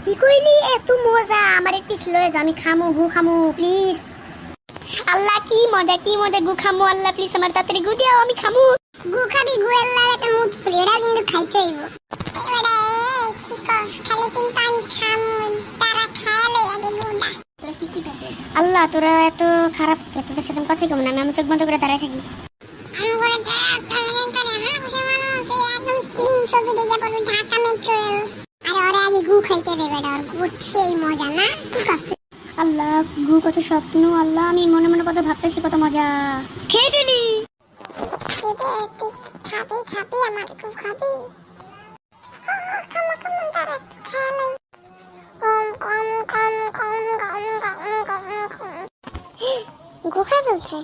কি কইলি এত মজা আমার একটু লয়ে যা আমি খামু গু খামু প্লিজ আল্লাহ কি মজা গু খামু আল্লাহ প্লিজ আমার তাড়াতাড়ি গু দিও আমি খামু গু খাবি গু আল্লাহ এটা মুখ ফুলি এটা কিন্তু খাইতে হইব এবারে কি কস খালি কিন্তু আমি খামু তারা খাইলে আগে গুডা তোরা কি কইতাছে আল্লাহ তোরা এত খারাপ তোদের সাথে কথা কম না আমি চোখ বন্ধ করে দাঁড়ায় থাকি আমি বলে টানেন করে হ্যাঁ বুঝে মানুষ একদম 300 ফিটে যাব ঢাকা মেট্রো আর ওরা আগে গু খাইতে দেবে আর গু সেই মজা না কি করতে আল্লাহ গু কত স্বপ্ন আল্লাহ আমি মনে মনে কত ভাবতেছি কত মজা খেয়ে ফেলি খাবি আমার গু খাবি গু খাই ফেলছে